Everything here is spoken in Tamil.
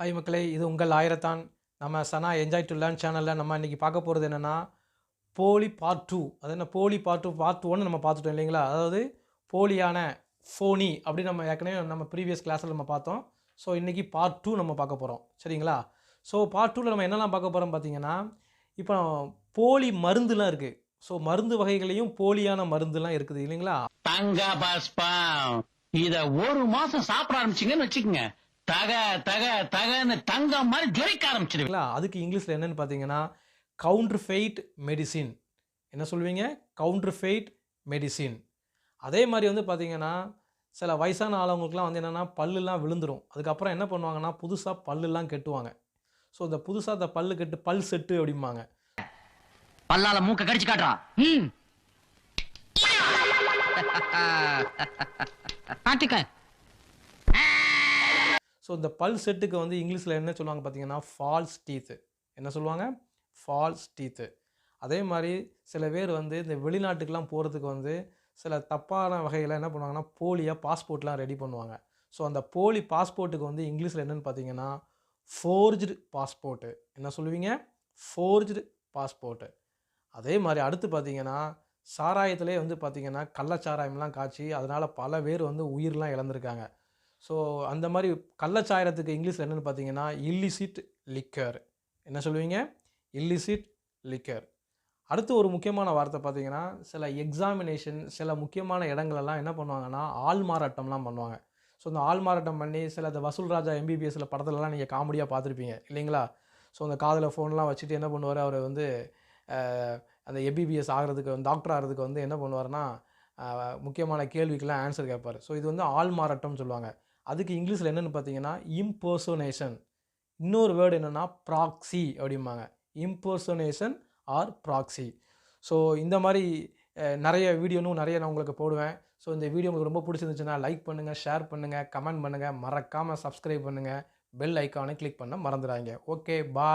ஹாய் மக்களே, இது உங்கள் ஆயிரத்தான். நம்ம சனா என்ஜாய் டு லேர்ன் சேனலில் நம்ம இன்றைக்கி பார்க்க போகிறது என்னென்னா போலி பார்ட் 2. அது என்ன போலி பார்ட் 2 பார்ட் 1 நம்ம பார்த்துட்டோம் இல்லைங்களா? அதாவது போலியான ஃபோனி அப்படின்னு நம்ம ஏற்கனவே நம்ம ப்ரீவியஸ் கிளாஸில் நம்ம பார்த்தோம். ஸோ இன்றைக்கி பார்ட் 2 நம்ம பார்க்க போகிறோம், சரிங்களா? ஸோ பார்ட் 2ல் நம்ம என்னெல்லாம் பார்க்க போகிறோம் பார்த்தீங்கன்னா, இப்போ போலி மருந்துலாம் இருக்குது. ஸோ மருந்து வகைகளையும் போலியான மருந்துலாம் இருக்குது இல்லைங்களா? தங்க பாஸ்பம் இத ஒரு மாசம் சாப்பிட ஆரம்பிச்சிங்கன்னு வச்சுக்கோங்க, தக தக தகன்னு தங்கம் மாதிரி ஜொலிக்க ஆரம்பிச்சிருவீங்களா. அதுக்கு இங்கிலீஷில் என்னென்னு பார்த்தீங்கன்னா கவுண்டர்ஃபெயிட் மெடிசின். என்ன சொல்லுவீங்க? கவுண்டர்ஃபெயிட் மெடிசின். அதே மாதிரி வந்து பார்த்தீங்கன்னா சில வயசான ஆளவங்களுக்குலாம் வந்து என்னென்னா பல்லுலாம் விழுந்துடும். அதுக்கப்புறம் என்ன பண்ணுவாங்கன்னா புதுசாக பல்லுலாம் கெட்டுவாங்க. ஸோ இந்த புதுசாக இந்த பல்லு கெட்டு பல் செட்டு அப்படிம்பாங்க. பல்லால மூக்க கடிச்சு காட்டுறா. ஸோ இந்த பல் செட்டுக்கு வந்து இங்கிலீஷில் என்ன சொல்லுவாங்க பார்த்தீங்கன்னா ஃபால்ஸ் டீத்து. என்ன சொல்லுவாங்க? False teeth. அதே மாதிரி சில பேர் வந்து இந்த வெளிநாட்டுக்கெலாம் போகிறதுக்கு வந்து சில தப்பான வகையில் என்ன பண்ணுவாங்கன்னா போலியாக பாஸ்போர்ட்லாம் ரெடி பண்ணுவாங்க. ஸோ அந்த போலி பாஸ்போர்ட்டுக்கு வந்து இங்கிலீஷில் என்னென்னு பார்த்தீங்கன்னா ஃபோர்ஜ்டு பாஸ்போர்ட்டு. என்ன சொல்லுவீங்க? Forged passport. அதே மாதிரி அடுத்து பார்த்தீங்கன்னா சாராயத்திலே வந்து பார்த்திங்கன்னா கள்ளச்சாராயம்லாம் காய்ச்சி அதனால் பல பேர் வந்து உயிர்லாம் இழந்திருக்காங்க. ஸோ அந்த மாதிரி கள்ளச்சாராயத்துக்கு இங்கிலீஷில் என்னென்னு பார்த்தீங்கன்னா இல்லிசிட் லிக்கர். என்ன சொல்லுவீங்க? Illicit liquor. அடுத்து ஒரு முக்கியமான வார்த்தை பார்த்தீங்கன்னா சில எக்ஸாமினேஷன் சில முக்கியமான இடங்களெல்லாம் என்ன பண்ணுவாங்கன்னா ஆள் மாறாட்டம்லாம் பண்ணுவாங்க. ஸோ இந்த ஆள் மாறாட்டம் பண்ணி சில இந்த வசூல் ராஜா எம்பிபிஎஸ்சில் படத்துலலாம் நீங்கள் காமெடியாக பார்த்துருப்பீங்க இல்லைங்களா? ஸோ அந்த காதில் ஃபோன்லாம் வச்சுட்டு என்ன பண்ணுவார், அவர் வந்து அந்த எம்பிபிஎஸ் ஆகிறதுக்கு டாக்டர் ஆகிறதுக்கு வந்து என்ன பண்ணுவார்னா முக்கியமான கேள்விக்கெல்லாம் ஆன்சர் கேட்பார். ஸோ இது வந்து ஆள் மாறாட்டம்னு சொல்லுவாங்க. அதுக்கு இங்கிலீஷில் என்னென்னு பார்த்தீங்கன்னா இம்பர்சோனேஷன். இன்னொரு வேர்டு என்னென்னா ப்ராக்ஸி அப்படிம்பாங்க. இம்பர்சோனேஷன் ஆர் ப்ராக்ஸி. ஸோ இந்த மாதிரி நிறைய வீடியோனும் நிறைய நான் உங்களுக்கு போடுவேன். ஸோ இந்த வீடியோ உங்களுக்கு ரொம்ப பிடிச்சிருந்துச்சுன்னா லைக் பண்ணுங்கள், ஷேர் பண்ணுங்கள், கமெண்ட் பண்ணுங்கள், மறக்காமல் சப்ஸ்கிரைப் பண்ணுங்கள், பெல் ஐக்கானை கிளிக் பண்ண மறந்துடாதீங்க. ஓகே, பாய்.